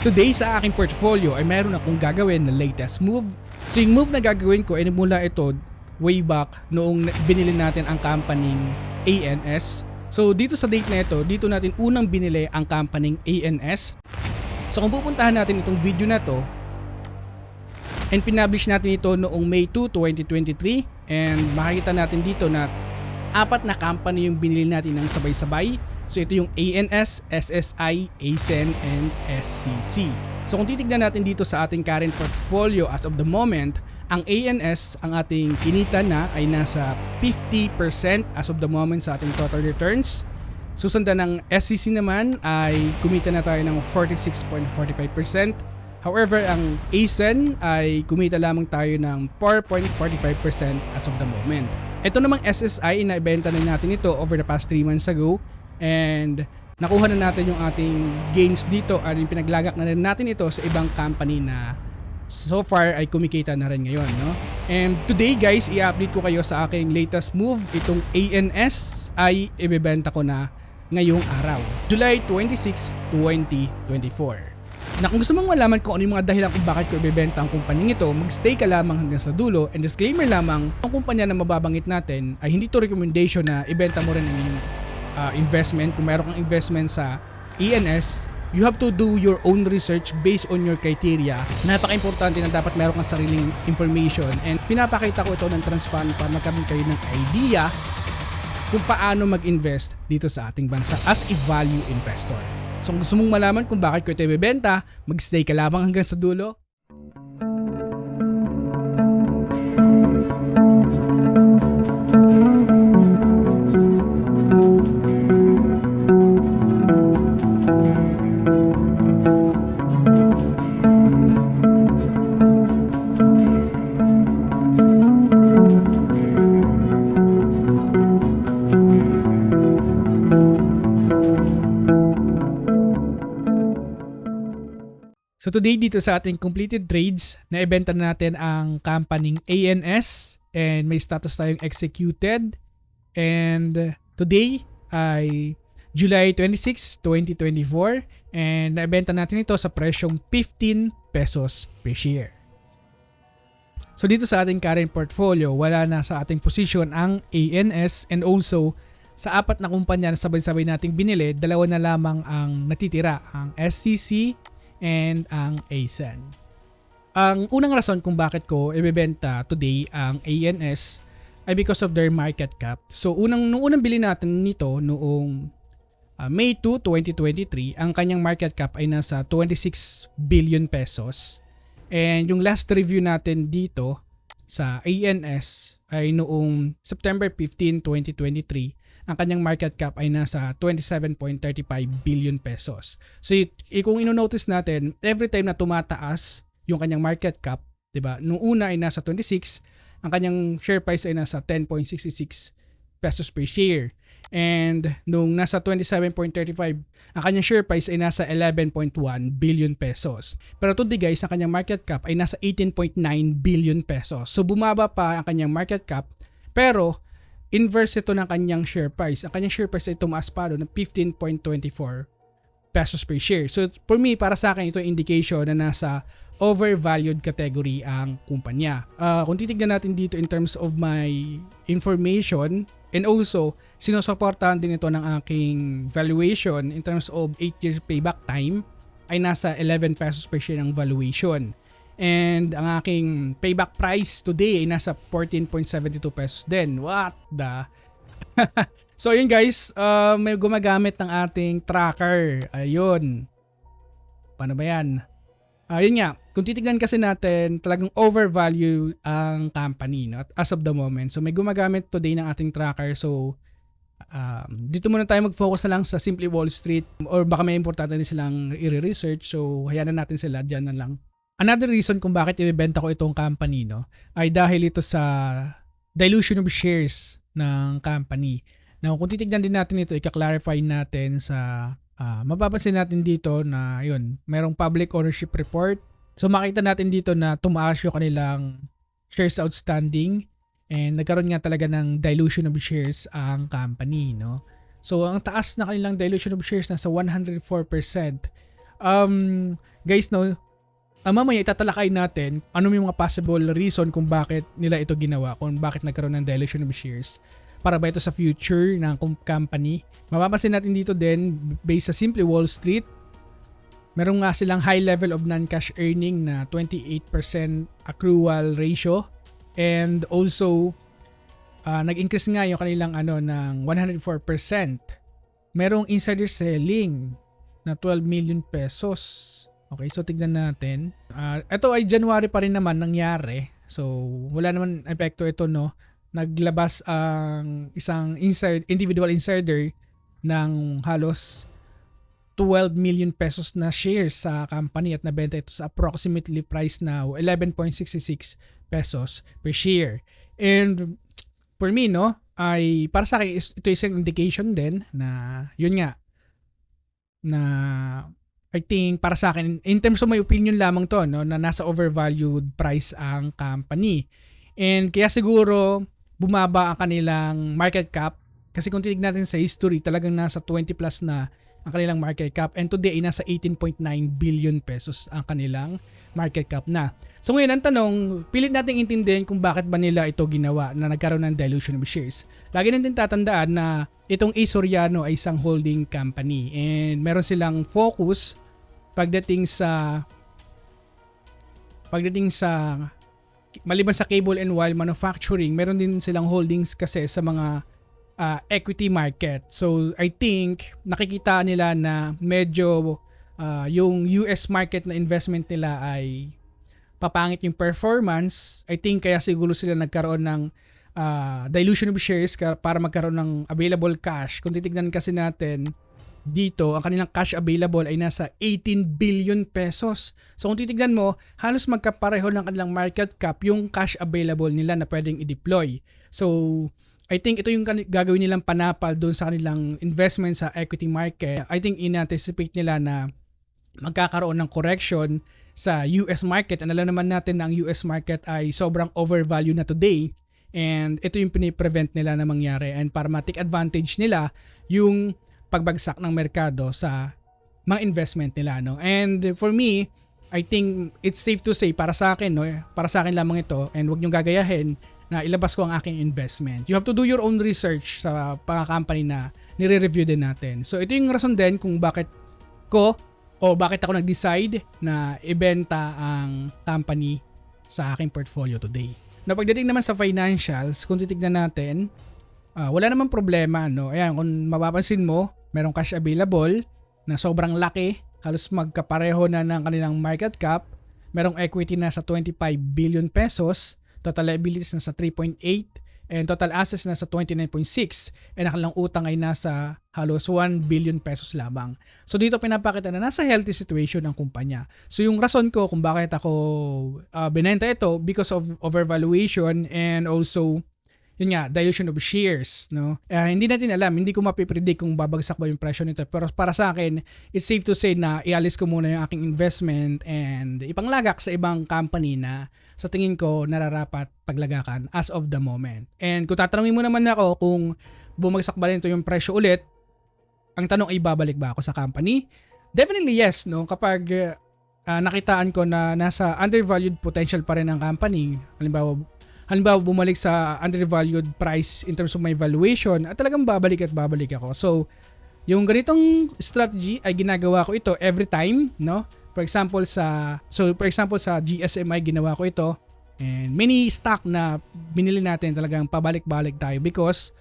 Today sa aking portfolio ay meron akong gagawin na latest move. So yung move na gagawin ko ay mula ito way back noong binili natin ang company ANS. So dito sa date na ito, dito natin unang binili ang company ANS. So kung pupuntahan natin itong video na to, and pinublish natin ito noong May 2, 2023, and makikita natin dito na 4 na company yung binili natin ng sabay-sabay. So ito yung ANS, SSI, ASEN, and SCC. So kung titignan natin dito sa ating current portfolio as of the moment, ang ANS, ang ating kinita na ay nasa 50% as of the moment sa ating total returns. Susundan ng SCC naman ay kumita na tayo ng 46.45%. However, ang ASEN ay kumita lamang tayo ng 4.45% as of the moment. Ito namang SSI, inaibenta na natin ito over the past 3 months ago. And nakuha na natin yung ating gains dito at pinaglagak na rin natin ito sa ibang company na so far ay kumikita na rin ngayon, no? And today guys, i-update ko kayo sa aking latest move. Itong ANS ay ibebenta ko na ngayong araw, July 26, 2024. Na kung gusto mong malaman kung ano yung mga dahilan kung bakit ko ibebenta ang kumpanyang ito, magstay ka lamang hanggang sa dulo. And disclaimer lamang, ang kumpanya na mababanggit natin ay hindi to recommendation na ibenta mo rin ang inyong investment. Kung meron kang investment sa ANS, you have to do your own research based on your criteria. Napaka-importante na dapat meron kang sariling information, and pinapakita ko ito ng transparent para magkaroon kayo ng idea kung paano mag-invest dito sa ating bansa as a value investor. So kung gusto mong malaman kung bakit ko ito ibebenta, mag-stay ka lamang hanggang sa dulo. So today dito sa ating completed trades, naibenta na natin ang company ANS and may status tayong executed. And today ay July 26, 2024, and naibenta natin ito sa presyong 15 pesos per share. So dito sa ating current portfolio, wala na sa ating position ang ANS, and also sa 4 na kumpanya na sabay-sabay nating binili, 2 na lamang ang natitira, ang SCC and ang ASEN. Ang unang rason kung bakit ko ibebenta today ang ANS ay because of their market cap. So nung unang bili natin nito noong May 2, 2023, ang kanyang market cap ay nasa 26 billion pesos. And yung last review natin dito sa ANS ay noong September 15, 2023. Ang kanyang market cap ay nasa 27.35 billion pesos. So kung ino-notice natin, every time na tumataas yung kanyang market cap, 'di ba? Nung una ay nasa 26, ang kanyang share price ay nasa 10.66 pesos per share. And nung nasa 27.35, ang kanyang share price ay nasa 11.1 billion pesos. Pero today guys, ang kanyang market cap ay nasa 18.9 billion pesos. So bumaba pa ang kanyang market cap, pero inverse ito ng kanyang share price. Ang kanyang share price ay tumaas pa ng 15.24 pesos per share. So for me, para sa akin ito indication na nasa overvalued category ang kumpanya. Kung titignan natin dito in terms of my information, and also sinusuportahan din ito ng aking valuation in terms of 8 years payback time, ay nasa 11 pesos per share ang valuation. And ang aking payback price today ay nasa 14.72 pesos din. What the? So yun guys, may gumagamit ng ating tracker. Ayun. Paano ba yan? Yun nga, kung titignan kasi natin, talagang overvalue ang company, no? As of the moment. So may gumagamit today ng ating tracker. So dito muna tayo mag-focus na lang sa Simply Wall Street, or baka may importante din silang i-research. So hayaan na natin sila, dyan na lang. Another reason kung bakit ibebenta ko itong company, no, ay dahil ito sa dilution of shares ng company. Now, kung titignan din natin ito, i-clarify natin sa mapapansin natin dito na yun, merong public ownership report. So makita natin dito na tumaas yung kanilang shares outstanding, and nagkaroon nga talaga ng dilution of shares ang company, no. So ang taas na kanilang dilution of shares nasa 104%. Guys, no, mamaya itatalakay natin ano yung mga possible reason kung bakit nila ito ginawa, kung bakit nagkaroon ng dilution of shares. Para ba ito sa future ng company? Mapapansin natin dito din, based sa Simply Wall Street, meron nga silang high level of non-cash earning na 28% accrual ratio. And also, nag-increase nga yung kanilang ng 104%. Merong insider selling na 12 million pesos. Okay, so tignan natin. Ito ay January pa rin naman nangyari. So, wala naman epekto ito, no? Naglabas ang isang individual insider ng halos 12 million pesos na shares sa company at nabenta ito sa approximately price now 11.66 pesos per share. And for me, no, ay para sa akin ito isang indication din na yun nga na I think para sa akin in terms of my opinion lamang to, no, na nasa overvalued price ang company. And kaya siguro bumaba ang kanilang market cap kasi kung titignan natin sa history talagang nasa 20 plus na ang kanilang market cap and today ay nasa 18.9 billion pesos ang kanilang market cap na. So ngayon ang tanong, pilit nating intindihin kung bakit ba nila ito ginawa na nagkaroon ng dilution of shares. Lagi natin tatandaan na itong A. Soriano ay isang holding company and meron silang focus pagdating sa maliban sa cable and wire manufacturing, meron din silang holdings kasi sa mga equity market. So I think nakikita nila na medyo yung US market na investment nila ay papangit yung performance. I think kaya siguro sila nagkaroon ng dilution of shares para magkaroon ng available cash. Kung titignan kasi natin dito, ang kanilang cash available ay nasa 18 billion pesos. So kung titignan mo, halos magkapareho ng kanilang market cap yung cash available nila na pwedeng i-deploy. So I think ito yung gagawin nilang panapal doon sa kanilang investment sa equity market. I think in-anticipate nila na magkakaroon ng correction sa US market. And alam naman natin na ang US market ay sobrang overvalue na today. And ito yung piniprevent nila na mangyari. And para ma-take advantage nila yung pagbagsak ng merkado sa mga investment nila, no? And for me, I think it's safe to say para sa akin, no? Para sa akin lamang ito and wag niyo gagayahin na ilabas ko ang aking investment. You have to do your own research sa mga company na nire-review din natin. So ito yung rason din kung bakit ako nag-decide na ibenta ang company sa aking portfolio today. Now pagdating naman sa financials, kung titignan natin, wala namang problema, no? Ayan, kung mapapansin mo, merong cash available na sobrang laki, halos magkapareho na ng kanilang market cap. Merong equity na sa 25 billion pesos, total liabilities na sa 3.8 and total assets na sa 29.6 and ang kanilang utang ay nasa halos 1 billion pesos lamang. So dito pinapakita na nasa healthy situation ang kumpanya. So yung rason ko kung bakit ako binenta ito because of overvaluation and also yun nga, dilution of shares, no? Hindi natin alam, hindi ko mapipredict kung babagsak ba yung presyo nito. Pero para sa akin, it's safe to say na ialis ko muna yung aking investment and ipanglagak sa ibang company na sa tingin ko nararapat paglagakan as of the moment. And kung tatanungin mo naman ako kung bumagsak ba rin ito yung presyo ulit, ang tanong ay babalik ba ako sa company? Definitely yes, no? Kapag nakitaan ko na nasa undervalued potential pa rin ang company, halimbawa bumalik sa undervalued price in terms of my valuation at talagang babalik ako. So, yung ganitong strategy ay ginagawa ko ito every time, no? For example sa GSMI ginawa ko ito and many stock na binili natin talagang pabalik-balik tayo because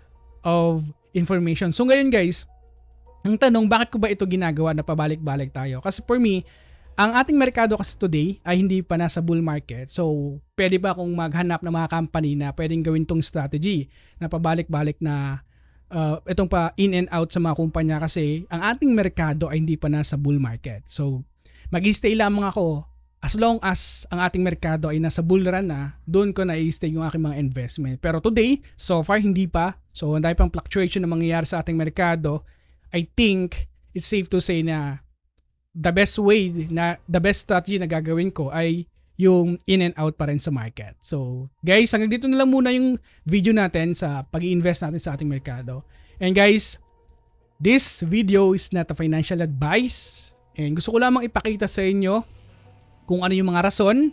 of information. So ngayon guys, ang tanong bakit ko ba ito ginagawa na pabalik-balik tayo? Kasi for me, ang ating merkado kasi today ay hindi pa nasa bull market. So, pwede ba akong maghanap ng mga company na pwedeng gawin tong strategy na pabalik-balik na itong pa in and out sa mga kumpanya kasi ang ating merkado ay hindi pa nasa bull market. So, mag-stay lamang ako as long as ang ating merkado ay nasa bull run na, doon ko na-stay yung aking mga investment. Pero today, so far hindi pa. So, ang dahil pang fluctuation na mangyayari sa ating merkado, I think it's safe to say na the best strategy na gagawin ko ay yung in and out pa rin sa market. So guys, hanggang dito na lang muna yung video natin sa pag-i-invest natin sa ating merkado. And guys, this video is not a financial advice And gusto ko lamang ipakita sa inyo kung ano yung mga rason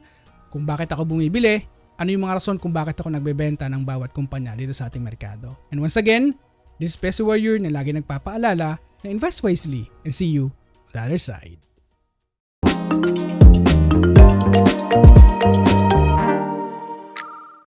kung bakit ako bumibili, ano yung mga rason kung bakit ako nagbebenta ng bawat kumpanya dito sa ating merkado. And once again, this is Peso Warrior na lagi nagpapaalala na invest wisely and see you on the other side.